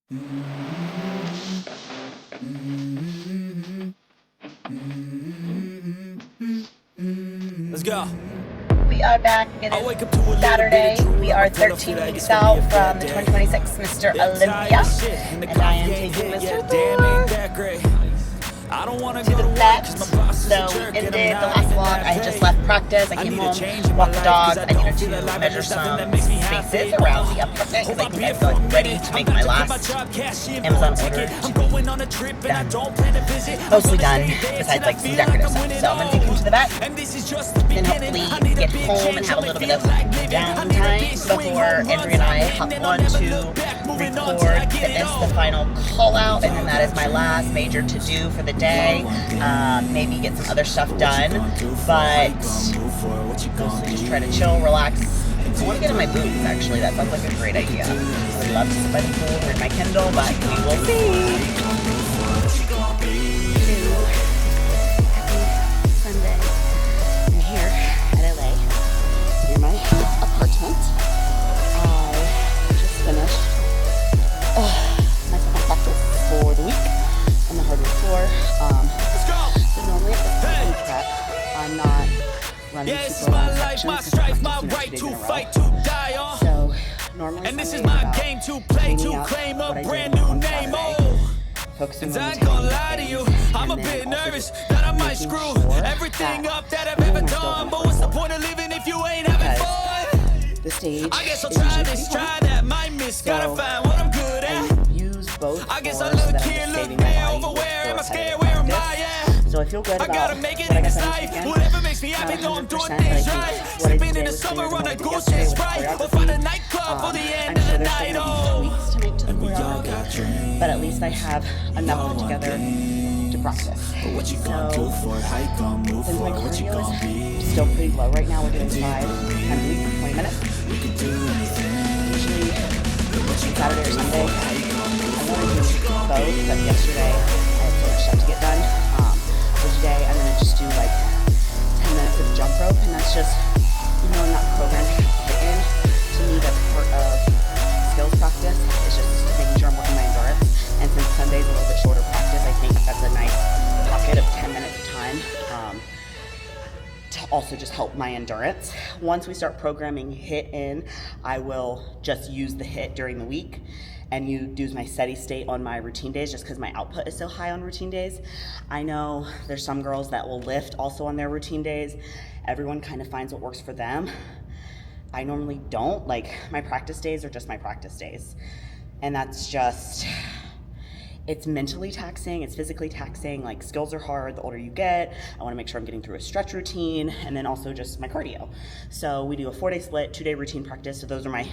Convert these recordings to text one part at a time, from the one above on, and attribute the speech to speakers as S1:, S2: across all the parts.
S1: Let's go.
S2: We are back. It is Saturday. We are 13 weeks out from the 2026 Mr. Olympia, and I am taking Mr. to the vet. So we ended the last vlog. I had just left practice. I came home, walked the dogs. I needed to measure some spaces around the apartment because I think I'm feeling ready to make my last Amazon order to be done. Mostly done, besides like some decorative stuff. So I'm going to take him to the vet, then hopefully get home and have a little bit of downtime before Andrea and I hop on to record Fitness, the final call out, and then that is my last major to do for the day. Maybe get some other stuff done, but mostly just try to chill, relax. I want to get in my boots, actually. That sounds like a great idea. I would love to sit by the pool, read my Kindle, but we will see. Sunday. I'm here at LA, near my apartment. I just finished my second practice for the week on the hardwood floor. So normally at this point in prep, I'm not running super long sections because I'm practicing 2 days in a row. So normally Sunday is about cleaning up what I did on Saturday, focusing on the I'm a bit nervous that I might screw everything up that I've ever done. But what's the point of living if you ain't having fun? The stage I guess I'll try this, try that, might miss, gotta find what I'm good at. Use both I guess I look here, look there, over where am I scared, where am I at? So I feel good about what I got done this weekend. Whatever makes me happy, know I'm doing things right. Sipping in the summer on a goose and Sprite, or find a nightclub for the end of the night. Tweaks to make to the choreography, but at least I have enough put together to practice. So since my cardio is still pretty low right now, we're doing 5 times a week for 20 minutes. Usually Saturday or Sunday, I want to do both, but yesterday I had so much stuff to get done. So today I'm going to just do like 10 minutes of jump rope, and that's just, even though I'm not programmed to hit in, to me that's part of skills practice. It's just making sure I'm working my endurance. And since Sunday's a little bit shorter practice, I think that's a nice pocket of 10 minutes of time to also just help my endurance. Once we start programming HIIT in, I will just use the HIIT during the week and use my steady state on my routine days just because my output is so high on routine days. I know there's some girls that will lift also on their routine days. Everyone kind of finds what works for them. I normally don't. Like, my practice days are just my practice days. And that's just, it's mentally taxing, it's physically taxing. Like, skills are hard the older you get. I want to make sure I'm getting through a stretch routine, and then also just my cardio. So we do a 4-day split, 2-day routine practice. So those are my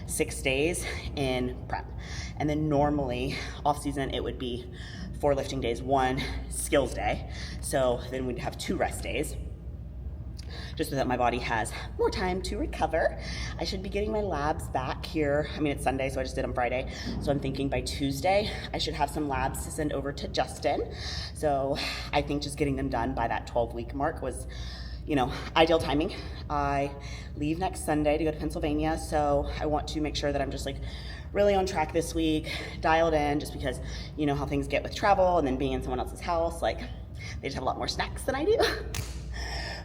S2: 6 days in prep. And then normally off season, it would be 4 lifting days, 1 skills day. So then we'd have 2 rest days, just so that my body has more time to recover. I should be getting my labs back here. I mean, it's Sunday, so I just did them Friday. So I'm thinking by Tuesday, I should have some labs to send over to Justin. So I think just getting them done by that 12-week mark was, ideal timing. I leave next Sunday to go to Pennsylvania, so I want to make sure that I'm just like really on track this week, dialed in, just because you know how things get with travel and then being in someone else's house. Like, they just have a lot more snacks than I do.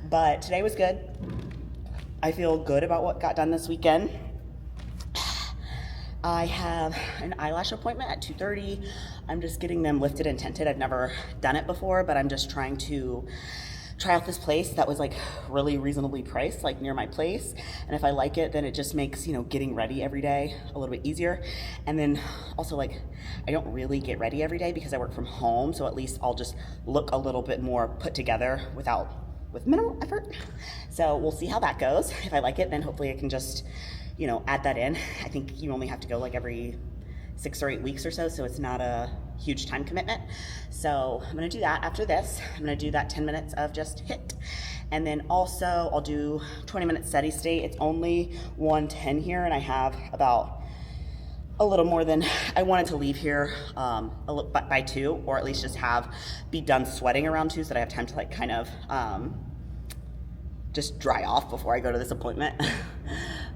S2: But today was good. I feel good about what got done this weekend. I have an eyelash appointment at 2:30. I'm just getting them lifted and tinted. I've never done it before, but I'm just trying to try out this place that was like really reasonably priced, like near my place. And if I like it, then it just makes, getting ready every day a little bit easier. And then also, like, I don't really get ready every day because I work from home. So at least I'll just look a little bit more put together with minimal effort. So we'll see how that goes. If I like it, then hopefully I can just, add that in. I think you only have to go like every 6 or 8 weeks or so it's not a huge time commitment. So I'm gonna do that after this. I'm gonna do that 10 minutes of just HIIT. And then also I'll do 20 minutes steady state. It's only 1:10 here, and I have about a little more than I wanted to leave here by 2, or at least just be done sweating around 2 so that I have time to like kind of just dry off before I go to this appointment.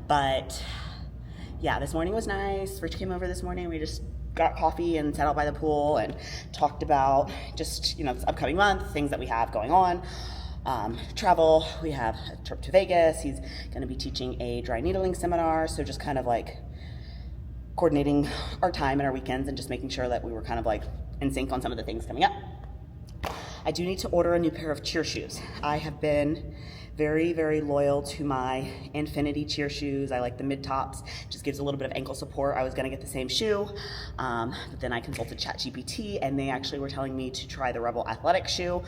S2: But yeah, this morning was nice. Rich came over this morning. We just got coffee and sat out by the pool and talked about just, this upcoming month, things that we have going on. Travel, we have a trip to Vegas. He's going to be teaching a dry needling seminar. So just kind of like coordinating our time and our weekends and just making sure that we were kind of like in sync on some of the things coming up. I do need to order a new pair of cheer shoes. I have been very, very loyal to my Infinity cheer shoes. I like the mid tops, just gives a little bit of ankle support. I was gonna get the same shoe, but then I consulted ChatGPT and they actually were telling me to try the Rebel Athletic shoe.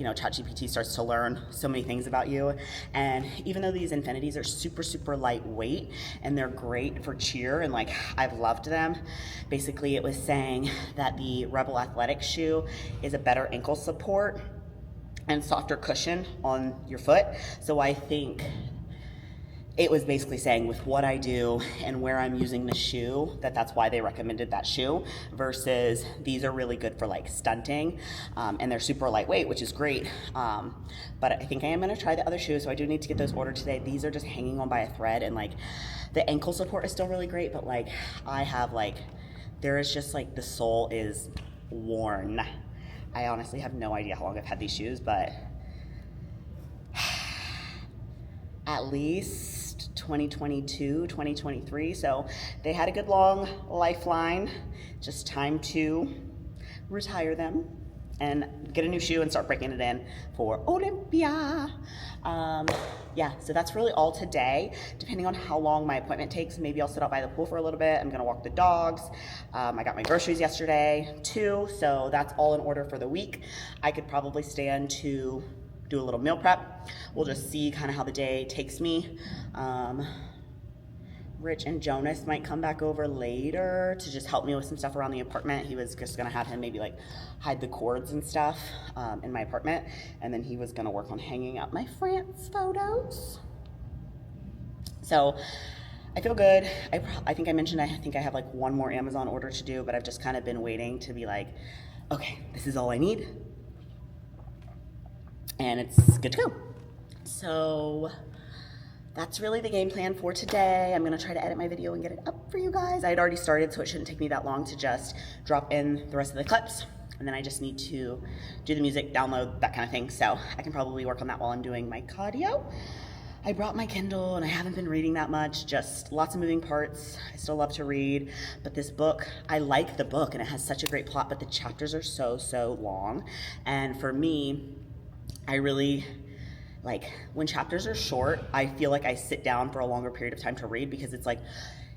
S2: ChatGPT starts to learn so many things about you. And even though these Infinities are super, super lightweight and they're great for cheer and like I've loved them, basically it was saying that the Rebel Athletic shoe is a better ankle support and softer cushion on your foot. So I think it was basically saying with what I do and where I'm using the shoe, that's why they recommended that shoe versus these are really good for like stunting and they're super lightweight, which is great. But I think I am gonna try the other shoes. So I do need to get those ordered today. These are just hanging on by a thread and like the ankle support is still really great, but like I have like, there is just like the sole is worn. I honestly have no idea how long I've had these shoes, but at least 2022, 2023. So they had a good long lifeline. Just time to retire them and get a new shoe and start breaking it in for Olympia. So that's really all today. Depending on how long my appointment takes, maybe I'll sit out by the pool for a little bit. I'm gonna walk the dogs. I got my groceries yesterday too, so that's all in order for the week. I could probably stand to do a little meal prep. We'll just see kind of how the day takes me. Rich and Jonas might come back over later to just help me with some stuff around the apartment. He was just gonna have him maybe like hide the cords and stuff in my apartment. And then he was gonna work on hanging up my France photos. So I feel good. I think I mentioned, I think I have like one more Amazon order to do, but I've just kind of been waiting to be like, okay, this is all I need. And it's good to go. So that's really the game plan for today. I'm gonna try to edit my video and get it up for you guys. I had already started, so it shouldn't take me that long to just drop in the rest of the clips. And then I just need to do the music, download, that kind of thing. So I can probably work on that while I'm doing my cardio. I brought my Kindle and I haven't been reading that much, just lots of moving parts. I still love to read, but this book, I like the book and it has such a great plot, but the chapters are so, so long. And for me, I really, like when chapters are short, I feel like I sit down for a longer period of time to read because it's like,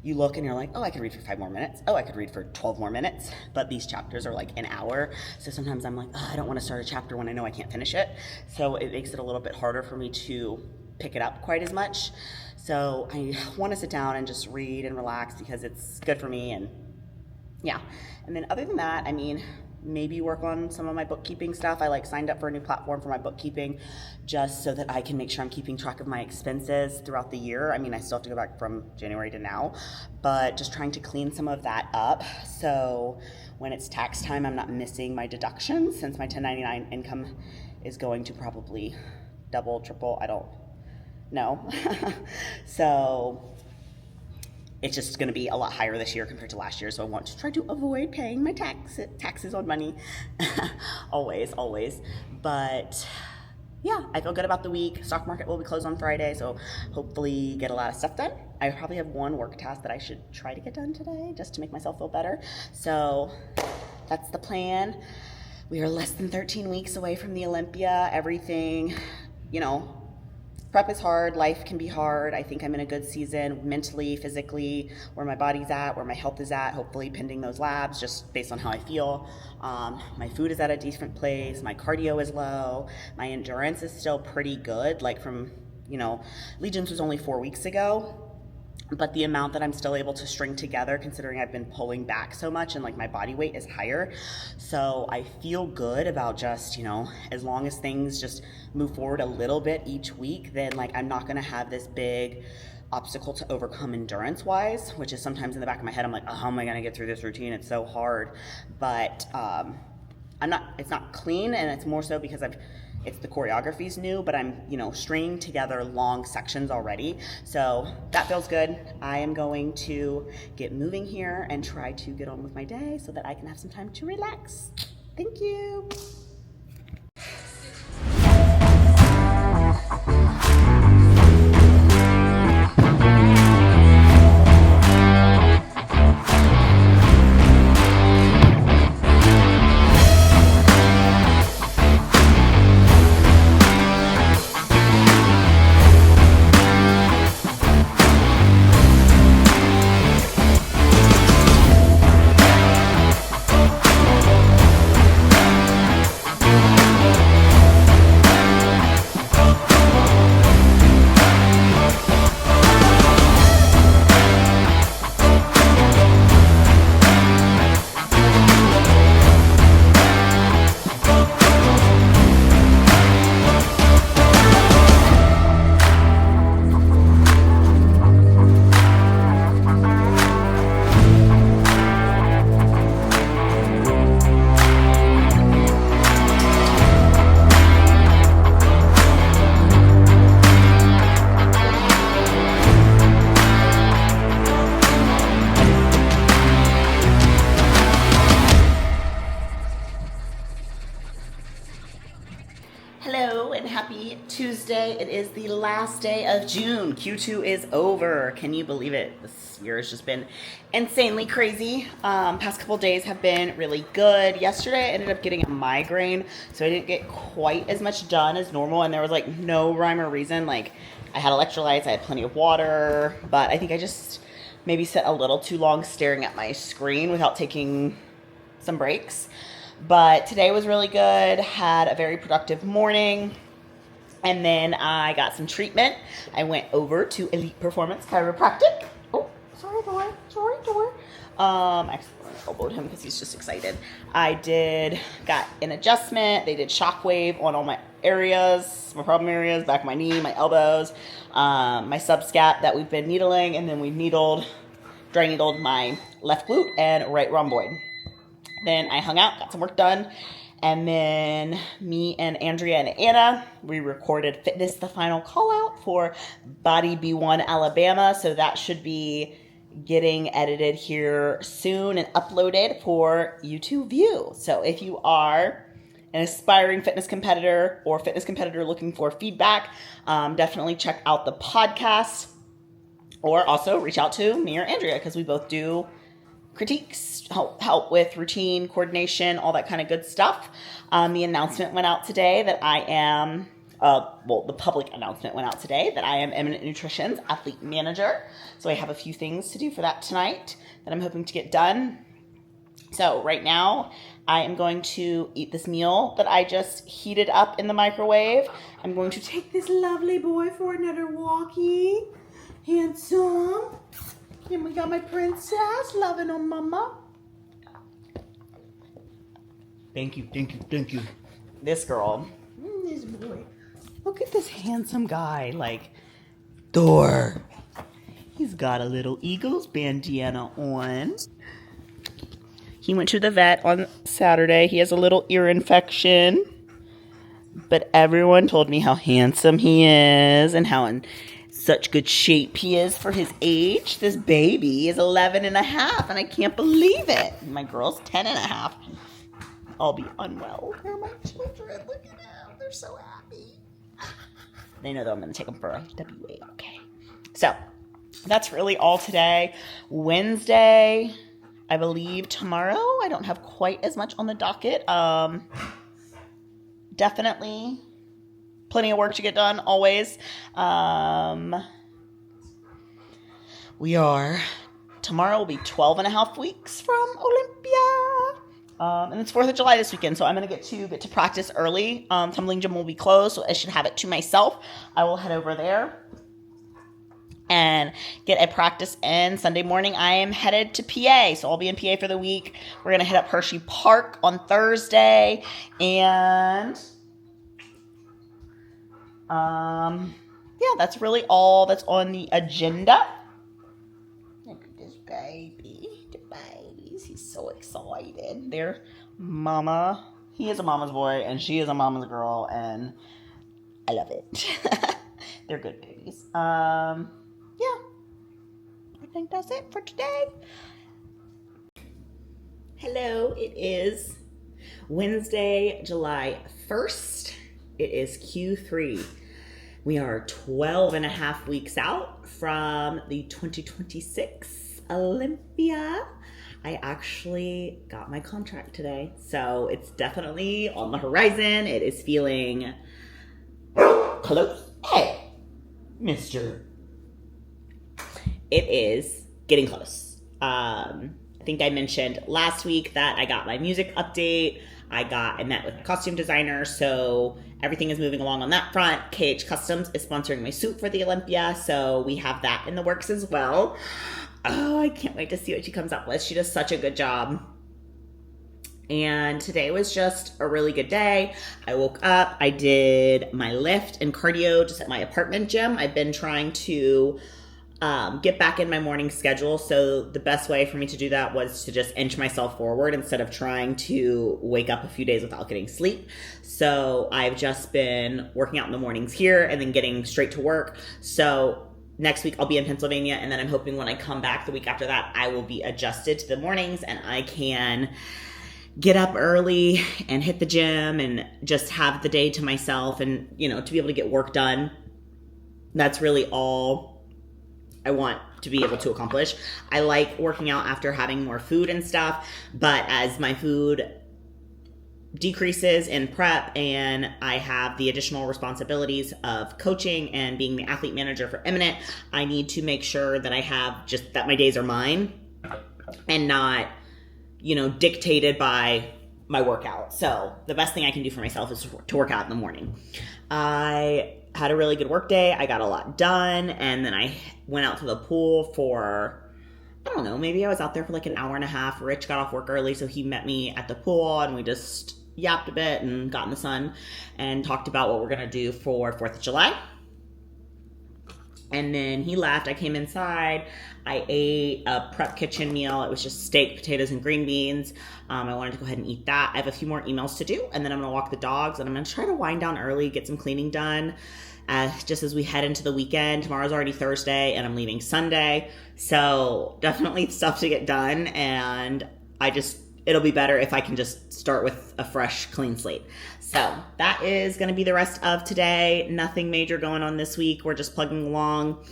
S2: you look and you're like, oh, I could read for 5 more minutes. Oh, I could read for 12 more minutes. But these chapters are like an hour. So sometimes I'm like, oh, I don't want to start a chapter when I know I can't finish it. So it makes it a little bit harder for me to pick it up quite as much. So I want to sit down and just read and relax because it's good for me. And yeah. And then other than that, I mean, maybe work on some of my bookkeeping stuff. I like signed up for a new platform for my bookkeeping just so that I can make sure I'm keeping track of my expenses throughout the year. I mean, I still have to go back from January to now, but just trying to clean some of that up. So when it's tax time, I'm not missing my deductions since my 1099 income is going to probably double, triple, I don't know. So it's just going to be a lot higher this year compared to last year. So I want to try to avoid paying my taxes on money. always. But yeah, I feel good about the week. Stock market will be closed on Friday. So hopefully get a lot of stuff done. I probably have one work task that I should try to get done today just to make myself feel better. So that's the plan. We are less than 13 weeks away from the Olympia. Everything, prep is hard, life can be hard. I think I'm in a good season mentally, physically, where my body's at, where my health is at, hopefully pending those labs, just based on how I feel. My food is at a decent place, my cardio is low, my endurance is still pretty good, like from, Legions was only 4 weeks ago, but the amount that I'm still able to string together, considering I've been pulling back so much and like my body weight is higher. So I feel good about just, as long as things just move forward a little bit each week, then like I'm not gonna have this big obstacle to overcome endurance wise, which is sometimes in the back of my head, I'm like, oh, how am I gonna get through this routine? It's so hard. But it's not clean, and it's more so because I've it's the choreography's new, but I'm, stringing together long sections already. So that feels good. I am going to get moving here and try to get on with my day so that I can have some time to relax. Thank you. Hello and happy Tuesday. It is the last day of June. Q2 is over. Can you believe it? This year has just been insanely crazy. Past couple days have been really good. Yesterday I ended up getting a migraine, so I didn't get quite as much done as normal, and there was like no rhyme or reason. Like, I had electrolytes, I had plenty of water, but I think I just maybe sat a little too long staring at my screen without taking some breaks. But today was really good, had a very productive morning, and then I got some treatment. I went over to Elite Performance Chiropractic. Oh, sorry, door. I elbowed him because he's just excited. I got an adjustment. They did shockwave on all my areas, my problem areas, back of my knee, my elbows, my subscap that we've been needling, and then we dry needled my left glute and right rhomboid. Then I hung out, got some work done, and then me and Andrea and Anna, we recorded Fitness the Final Call Out for Body B1 Alabama, so that should be getting edited here soon and uploaded for you to view. So if you are an aspiring fitness competitor or fitness competitor looking for feedback, definitely check out the podcast, or also reach out to me or Andrea because we both do critiques, help with routine, coordination, all that kind of good stuff. The announcement went out today that I am, the public announcement went out today that I am Eminent Nutrition's athlete manager. So I have a few things to do for that tonight that I'm hoping to get done. So right now, I am going to eat this meal that I just heated up in the microwave. I'm going to take this lovely boy for another walkie. Handsome. And we got my princess loving on mama. Thank you. This girl. This boy. Look at this handsome guy. Like, Thor. He's got a little Eagles bandana on. He went to the vet on Saturday. He has a little ear infection. But everyone told me how handsome he is and how in such good shape he is for his age. This baby is 11 and a half, and I can't believe it. My girl's 10 and a half. I'll be unwell. They're my children. Look at them. They're so happy. They know that I'm going to take them for a WA. Okay. So that's really all today. Wednesday, I believe tomorrow. I don't have quite as much on the docket. Definitely plenty of work to get done, always. Tomorrow will be 12 and a half weeks from Olympia. And it's 4th of July this weekend, so I'm going to get to practice early. Tumbling gym will be closed, so I should have it to myself. I will head over there and get a practice in. Sunday morning, I am headed to PA, so I'll be in PA for the week. We're going to hit up Hershey Park on Thursday, and that's really all that's on the agenda. Look at this baby. The babies. He's so excited. There, Mama he is a mama's boy and she is a mama's girl, and I love it. They're good babies. Yeah. I think that's it for today. Hello, it is Wednesday, July 1st. It is Q3. We are 12 and a half weeks out from the 2026 Olympia. I actually got my contract today, so it's definitely on the horizon. It is feeling close. Hey, mister. It is getting close. I think I mentioned last week that I got my music update. I met with a costume designer, so everything is moving along on that front. KH Customs is sponsoring my suit for the Olympia, so we have that in the works as well. Oh, I can't wait to see what she comes up with. She does such a good job. And today was just a really good day. I woke up, I did my lift and cardio just at my apartment gym. I've been trying to get back in my morning schedule. So the best way for me to do that was to just inch myself forward instead of trying to wake up a few days without getting sleep. So I've just been working out in the mornings here and then getting straight to work. So next week I'll be in Pennsylvania, and then I'm hoping when I come back the week after that, I will be adjusted to the mornings and I can get up early and hit the gym and just have the day to myself and, to be able to get work done. That's really all I want to be able to accomplish. I like working out after having more food and stuff, but as my food decreases in prep and I have the additional responsibilities of coaching and being the athlete manager for Eminent, I need to make sure that I have just that my days are mine and not, dictated by my workout. So the best thing I can do for myself is to work out in the morning. I had a really good work day. I got a lot done, and then I went out to the pool for, I don't know, maybe I was out there for like an hour and a half. Rich got off work early, so he met me at the pool and we just yapped a bit and got in the sun and talked about what we're going to do for 4th of July. And then he left. I came inside. I ate a prep kitchen meal. It was just steak, potatoes, and green beans. I wanted to go ahead and eat that. I have a few more emails to do, and then I'm going to walk the dogs, and I'm going to try to wind down early, get some cleaning done, just as we head into the weekend. Tomorrow's already Thursday, and I'm leaving Sunday. So definitely stuff to get done, and it'll be better if I can just start with a fresh, clean slate. So that is going to be the rest of today. Nothing major going on this week. We're just plugging along,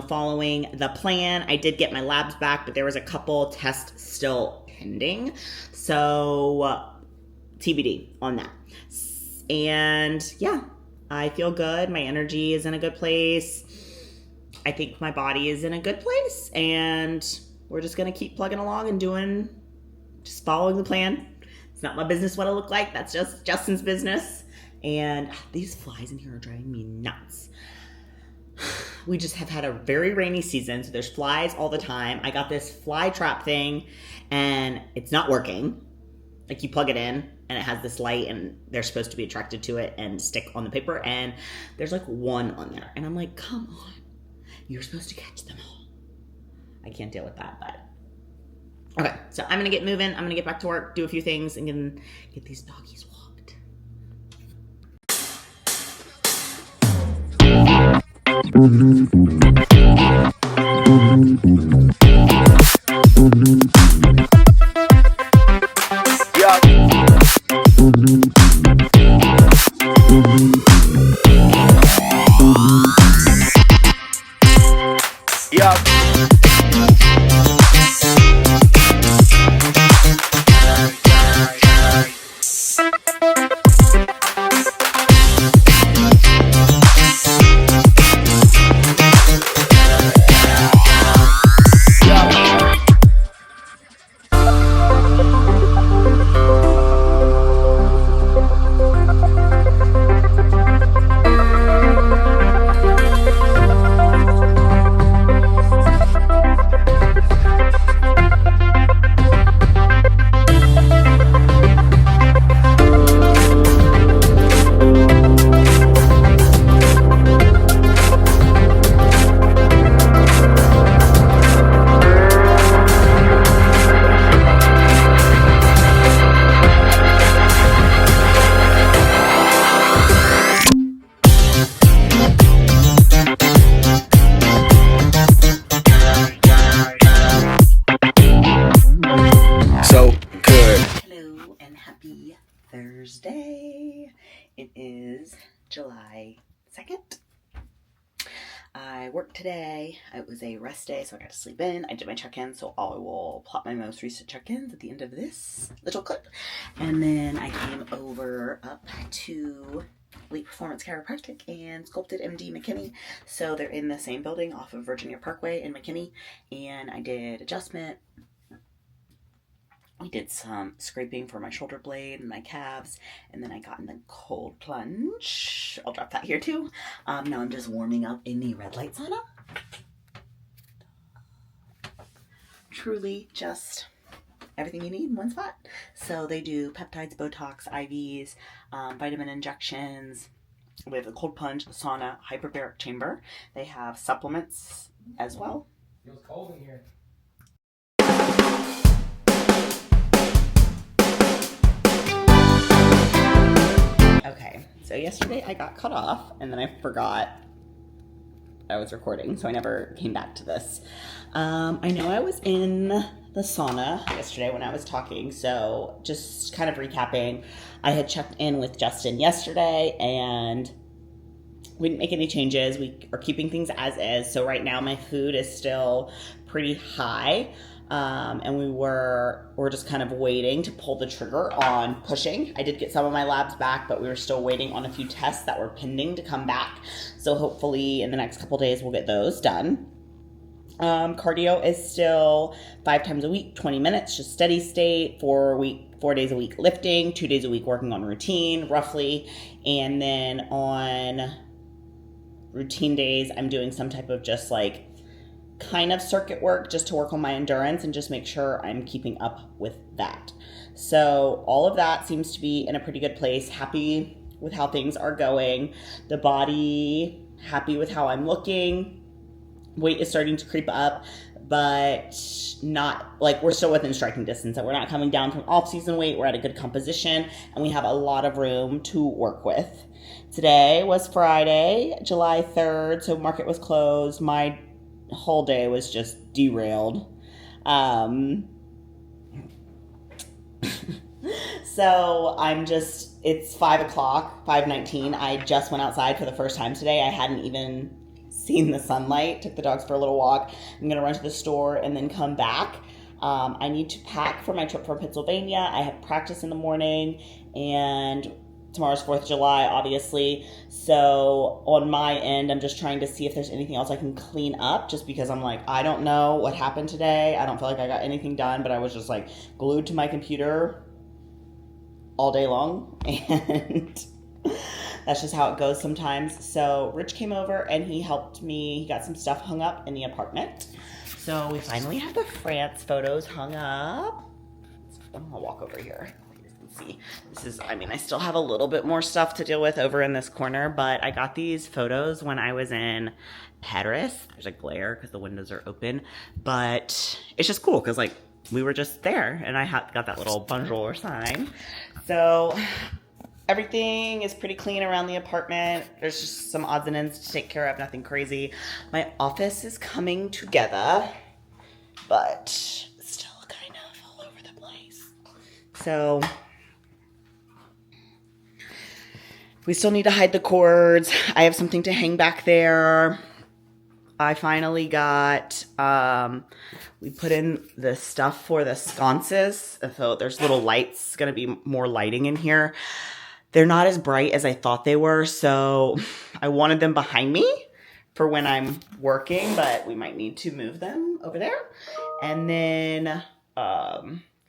S2: following the plan. I did get my labs back, but there was a couple tests still pending. So TBD on that. And yeah, I feel good. My energy is in a good place. I think my body is in a good place. And we're just going to keep plugging along and just following the plan. It's not my business what I look like. That's just Justin's business. And these flies in here are driving me nuts. We just have had a very rainy season, so there's flies all the time. I got this fly trap thing, and it's not working. Like, you plug it in, and it has this light, and they're supposed to be attracted to it and stick on the paper, and there's like one on there. And I'm like, come on. You're supposed to catch them all. I can't deal with that, but okay, so I'm going to get moving. I'm going to get back to work, do a few things, and get these doggies walked. Happy Thursday. It is July 2nd. I worked today. It was a rest day, so I got to sleep in. I did my check-in, so I will plot my most recent check-ins at the end of this little clip. And then I came over up to Elite Performance Chiropractic and Sculpted MD McKinney. So they're in the same building off of Virginia Parkway in McKinney. And I did adjustment. We did some scraping for my shoulder blade and my calves, and then I got in the cold plunge. I'll drop that here too. Now I'm just warming up in the red light sauna. Truly just everything you need in one spot. So they do peptides, Botox, IVs, vitamin injections. We have the cold plunge, sauna, hyperbaric chamber. They have supplements as well.
S1: Feels cold in here.
S2: Okay, so yesterday I got cut off and then I forgot I was recording, so I never came back to this. I know I was in the sauna yesterday when I was talking, so just kind of recapping, I had checked in with Justin yesterday and we didn't make any changes. We are keeping things as is, so right now my food is still pretty high. And we're just kind of waiting to pull the trigger on pushing. I did get some of my labs back, but we were still waiting on a few tests that were pending to come back. So hopefully in the next couple days, we'll get those done. Cardio is still 5 times a week, 20 minutes, just steady state, 4 days a week lifting, 2 days a week working on routine roughly. And then on routine days, I'm doing some type of just like kind of circuit work just to work on my endurance and just make sure I'm keeping up with that. So all of that seems to be in a pretty good place. Happy with how things are going. The body, happy with how I'm looking. Weight is starting to creep up, but not like we're still within striking distance. We're not coming down from off-season weight. We're at a good composition and we have a lot of room to work with. Today was Friday, July 3rd, so market was closed. My whole day was just derailed. So it's 5 o'clock, 5:19. I just went outside for the first time today. I hadn't even seen the sunlight. Took the dogs for a little walk. I'm going to run to the store and then come back. I need to pack for my trip for Pennsylvania. I have practice in the morning and tomorrow's 4th of July, obviously. So on my end, I'm just trying to see if there's anything else I can clean up just because I'm like, I don't know what happened today. I don't feel like I got anything done, but I was just like glued to my computer all day long. And that's just how it goes sometimes. So Rich came over and he helped me. He got some stuff hung up in the apartment. So we finally have the France photos hung up. I'm gonna walk over here. See, I still have a little bit more stuff to deal with over in this corner, but I got these photos when I was in Paris. There's a glare because the windows are open, but it's just cool because like we were just there and I got that little bonjour sign. So everything is pretty clean around the apartment. There's just some odds and ends to take care of, nothing crazy. My office is coming together, but still kind of all over the place. So we still need to hide the cords. I have something to hang back there. I finally got, we put in the stuff for the sconces. So there's little lights, going to be more lighting in here. They're not as bright as I thought they were. So I wanted them behind me for when I'm working, but we might need to move them over there. And then,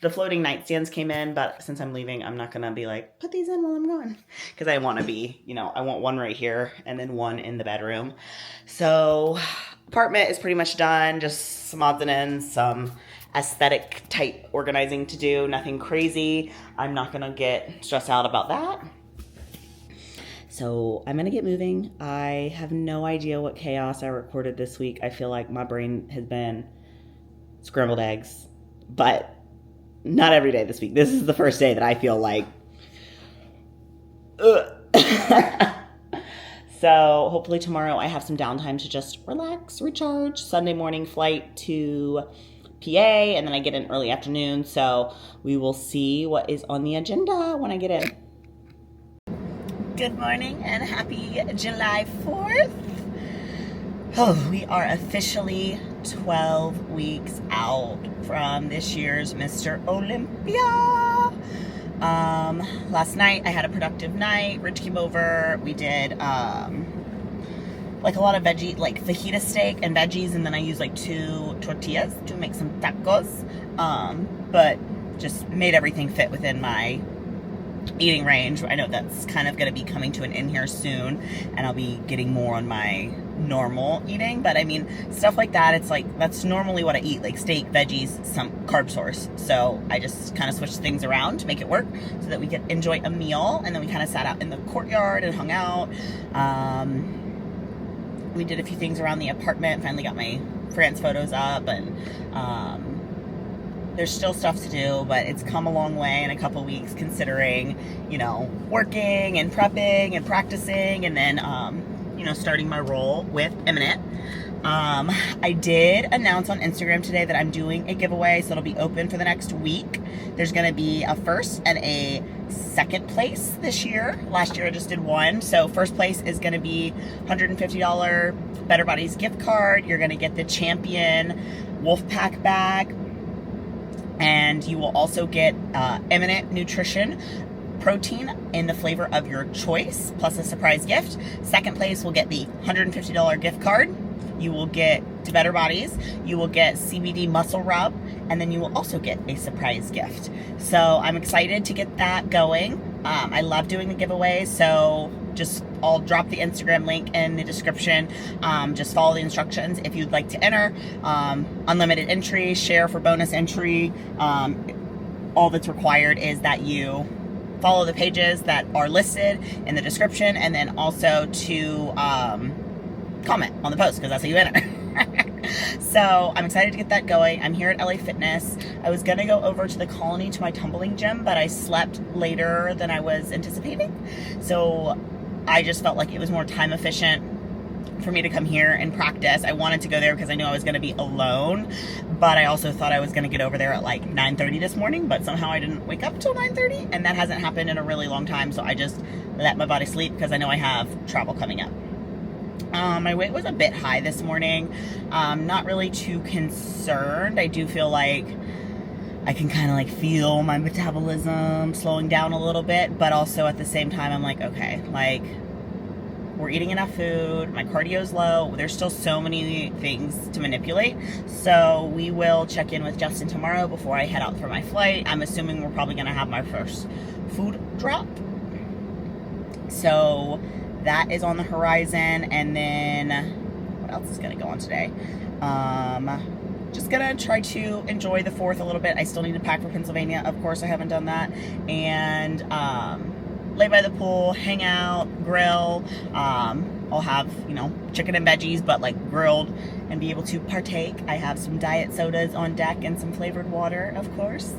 S2: the floating nightstands came in, but since I'm leaving, I'm not going to be like, put these in while I'm gone. Because I want to be, I want one right here and then one in the bedroom. So apartment is pretty much done. Just some odds and ends, some aesthetic type organizing to do. Nothing crazy. I'm not going to get stressed out about that. So I'm going to get moving. I have no idea what chaos I recorded this week. I feel like my brain has been scrambled eggs, but not every day this week. This is the first day that I feel like, So hopefully tomorrow I have some downtime to just relax, recharge. Sunday morning flight to PA, and then I get in early afternoon, so we will see what is on the agenda when I get in. Good morning and happy July 4th. Oh, we are officially 12 weeks out from this year's Mr. Olympia. Last night I had a productive night. Rich came over. We did like a lot of veggie, like fajita steak and veggies, and then I used like 2 tortillas to make some tacos. But just made everything fit within my eating range. I know that's kind of going to be coming to an end here soon, and I'll be getting more on my normal eating. But I mean, stuff like that, it's like that's normally what I eat, like steak, veggies, some carb source. So I just kind of switched things around to make it work so that we could enjoy a meal. And then we kind of sat out in the courtyard and hung out. We did a few things around the apartment, finally got my France photos up, and there's still stuff to do, but it's come a long way in a couple weeks, considering, you know, working and prepping and practicing, and then, you know, starting my role with Imminent. I did announce on Instagram today that I'm doing a giveaway, so it'll be open for the next week. There's going to be a first and a second place this year. Last year I just did one. So first place is going to be $150 Better Bodies gift card. You're going to get the Champion Wolfpack bag, and you will also get Imminent Nutrition protein in the flavor of your choice, plus a surprise gift. Second place will get the $150 gift card. You will get to Better Bodies, you will get CBD muscle rub, and then you will also get a surprise gift. So I'm excited to get that going. I love doing the giveaways, so I'll drop the Instagram link in the description. Just follow the instructions if you'd like to enter. Unlimited entry, share for bonus entry. All that's required is that you follow the pages that are listed in the description, and then also to comment on the post, because that's how you enter. So I'm excited to get that going. I'm here at LA Fitness. I was gonna go over to the Colony to my tumbling gym, but I slept later than I was anticipating. So I just felt like it was more time efficient for me to come here and practice. I wanted to go there because I knew I was going to be alone, but I also thought I was going to get over there at like 9:30 this morning, but somehow I didn't wake up till 9:30, and that hasn't happened in a really long time, so I just let my body sleep because I know I have travel coming up. My weight was a bit high this morning. Not really too concerned. I do feel like I can kind of like feel my metabolism slowing down a little bit, but also at the same time, I'm like, okay, like we're eating enough food, my cardio's low, there's still so many things to manipulate. So we will check in with Justin tomorrow before I head out for my flight. I'm assuming we're probably gonna have my first food drop. So that is on the horizon. And then what else is gonna go on today? Just gonna try to enjoy the 4th a little bit. I still need to pack for Pennsylvania. Of course, I haven't done that. And lay by the pool, hang out, grill. I'll have, you know, chicken and veggies, but like grilled, and be able to partake. I have some diet sodas on deck and some flavored water, of course.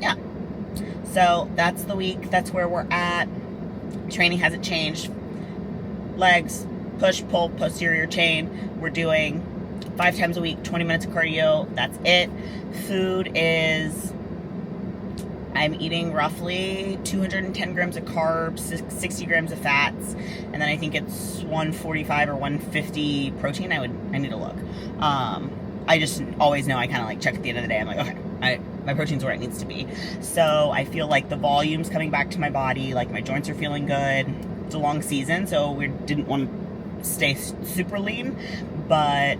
S2: Yeah. So that's the week. That's where we're at. Training hasn't changed. Legs, push, pull, posterior chain. We're doing 5 times a week, 20 minutes of cardio. That's it. Food is, I'm eating roughly 210 grams of carbs, 60 grams of fats, and then I think it's 145 or 150 protein. I need to look. I just always know, I kind of like check at the end of the day. I'm like, okay, my protein's where it needs to be. So I feel like the volume's coming back to my body. Like my joints are feeling good. It's a long season, so we didn't want to stay super lean, but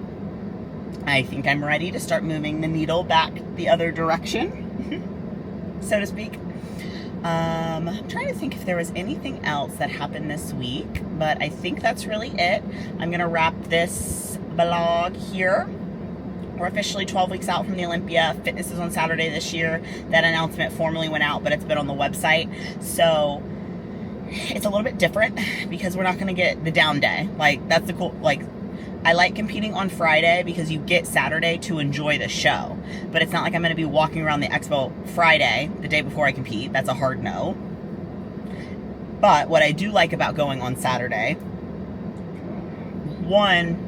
S2: I think I'm ready to start moving the needle back the other direction, so to speak. I'm trying to think if there was anything else that happened this week, but I think that's really it. I'm going to wrap this vlog here. We're officially 12 weeks out from the Olympia. Fitness is on Saturday this year. That announcement formally went out, but it's been on the website. So it's a little bit different because we're not going to get the down day. Like, that's the cool, like, I like competing on Friday because you get Saturday to enjoy the show. But it's not like I'm going to be walking around the expo Friday, the day before I compete. That's a hard no. But what I do like about going on Saturday, one,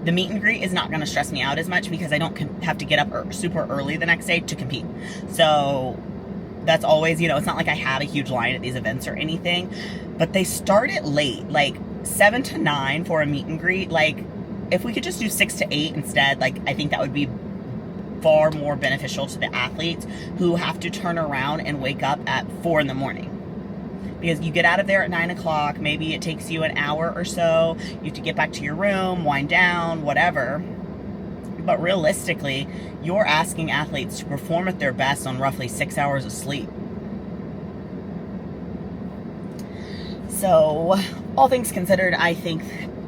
S2: the meet and greet is not going to stress me out as much because I don't have to get up super early the next day to compete. So that's always, you know, it's not like I have a huge line at these events or anything, but they start it late, like 7 to 9 for a meet and greet. Like, if we could just do 6 to 8 instead, like, I think that would be far more beneficial to the athletes who have to turn around and wake up at 4 in the morning. Because you get out of there at 9 o'clock, maybe it takes you an hour or so, you have to get back to your room, wind down, whatever. But realistically, you're asking athletes to perform at their best on roughly 6 hours of sleep. So, all things considered, I think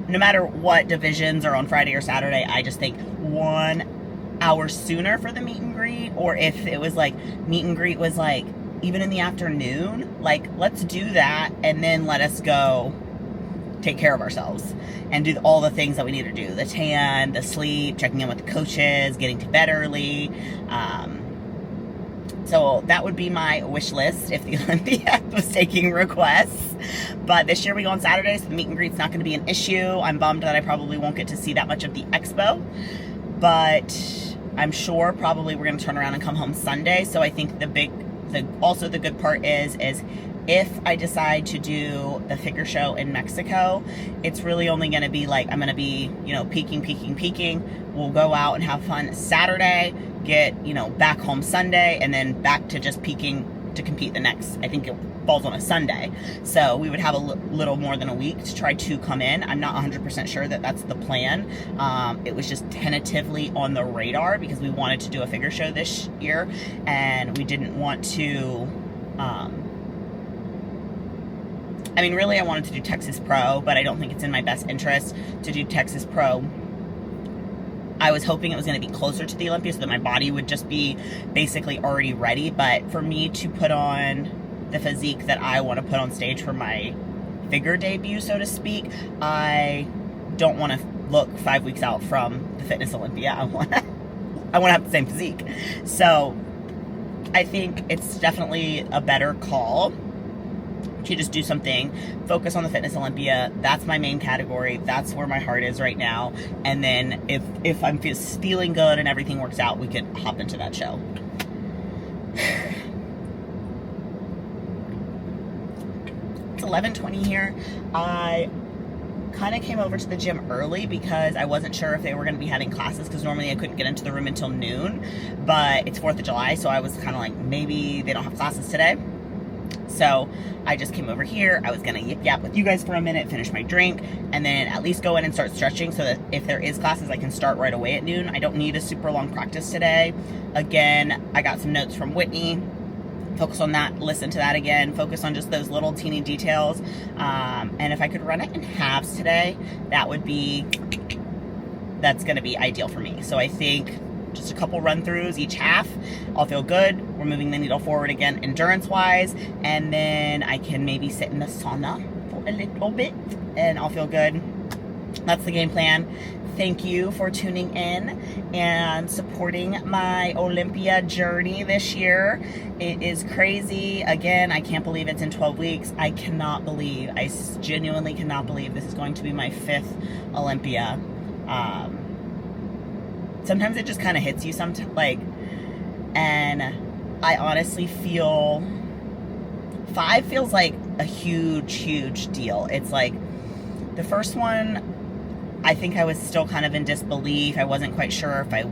S2: no matter what divisions are on Friday or Saturday, I just think 1 hour sooner for the meet and greet, or if it was like, meet and greet was like, even in the afternoon, like, let's do that, and then let us go take care of ourselves and do all the things that we need to do. The tan, the sleep, checking in with the coaches, getting to bed early. So that would be my wish list if the Olympia was taking requests. But this year we go on Saturday, so the meet and greet's not going to be an issue. I'm bummed that I probably won't get to see that much of the expo. But I'm sure probably we're going to turn around and come home Sunday. So I think also the good part is if I decide to do the figure show in Mexico, it's really only going to be like, I'm going to be, you know, peaking. We'll go out and have fun Saturday, get, you know, back home Sunday, and then back to just peaking to compete the next, I think it falls on a Sunday. So we would have a little more than a week to try to come in. I'm not 100% sure that that's the plan. It was just tentatively on the radar because we wanted to do a figure show this year, and we didn't want to, I mean, really I wanted to do Texas Pro, but I don't think it's in my best interest to do Texas Pro. I was hoping it was going to be closer to the Olympia so that my body would just be basically already ready. But for me to put on the physique that I want to put on stage for my figure debut, so to speak, I don't want to look 5 weeks out from the Fitness Olympia. I want to have the same physique. So I think it's definitely a better call to just do something, focus on the Fitness Olympia. That's my main category. That's where my heart is right now. And then if I'm feeling good and everything works out, we could hop into that show. It's 11:20 here. I kind of came over to the gym early because I wasn't sure if they were going to be having classes, because normally I couldn't get into the room until noon, but it's 4th of July, so I was kind of like, maybe they don't have classes today. So I just came over here. I was going to yip yap with you guys for a minute, finish my drink, and then at least go in and start stretching so that if there is classes, I can start right away at noon. I don't need a super long practice today. Again, I got some notes from Whitney. Focus on that, listen to that again, focus on just those little teeny details. And if I could run it in halves today, that's going to be ideal for me. So I think just a couple run throughs each half, I'll feel good. We're moving the needle forward again endurance wise, and then I can maybe sit in the sauna for a little bit and I'll feel good. That's the game plan. Thank you for tuning in and supporting my Olympia journey this year. It is crazy. Again, I can't believe it's in 12 weeks. I genuinely cannot believe this is going to be my 5th Olympia. Sometimes it just kind of hits you and I honestly feel 5 feels like a huge deal. It's like the first one, I think I was still kind of in disbelief. I wasn't quite sure if I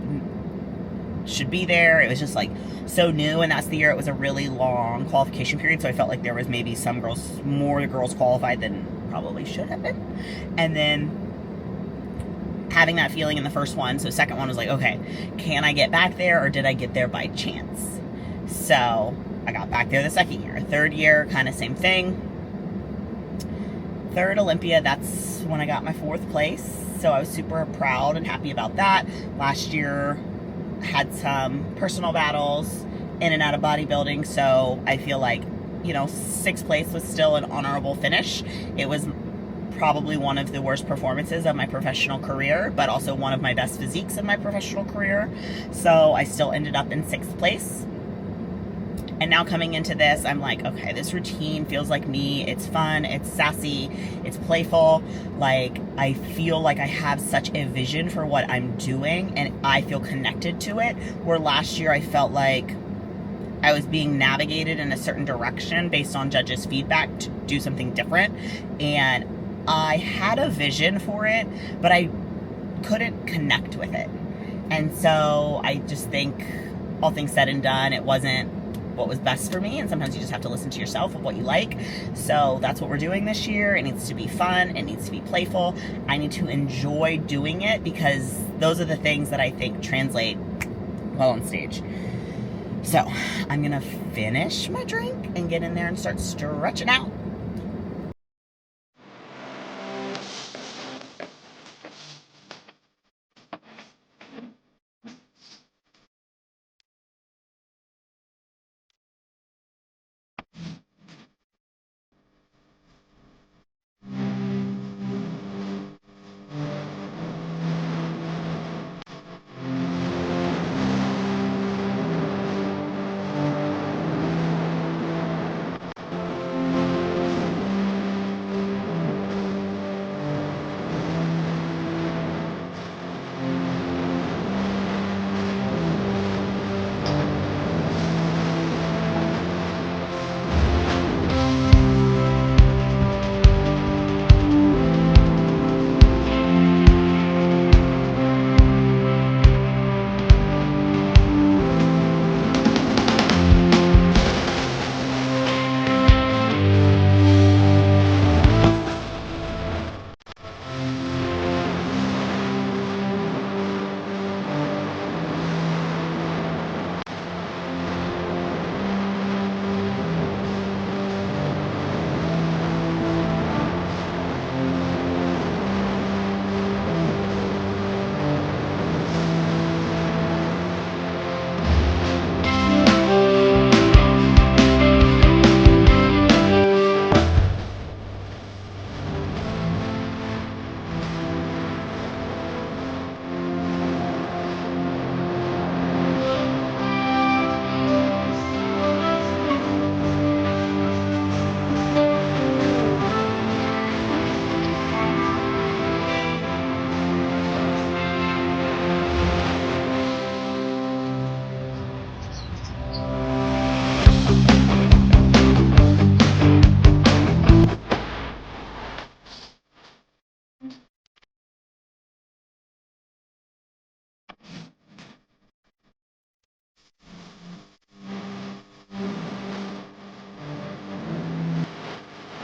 S2: should be there. It was just like so new, and that's the year it was a really long qualification period, so I felt like there was maybe more girls qualified than probably should have been. And then having that feeling in the first one, so second one was like, okay, can I get back there, or did I get there by chance? So I got back there the second year. Third year, kind of same thing. Third Olympia, that's when I got my 4th place, so I was super proud and happy about that. Last year had some personal battles in and out of bodybuilding, so I feel like, 6th place was still an honorable finish. It was probably one of the worst performances of my professional career, but also one of my best physiques of my professional career. So I still ended up in 6th place. And now coming into this, I'm like, okay, this routine feels like me. It's fun, it's sassy, it's playful. Like, I feel like I have such a vision for what I'm doing, and I feel connected to it. Where last year I felt like I was being navigated in a certain direction based on judges' feedback to do something different. And I had a vision for it, but I couldn't connect with it. And so I just think, all things said and done, it wasn't what was best for me, and sometimes you just have to listen to yourself of what you like. So that's what we're doing this year. It needs to be fun, it needs to be playful. I need to enjoy doing it, because those are the things that I think translate well on stage. So I'm gonna finish my drink and get in there and start stretching out.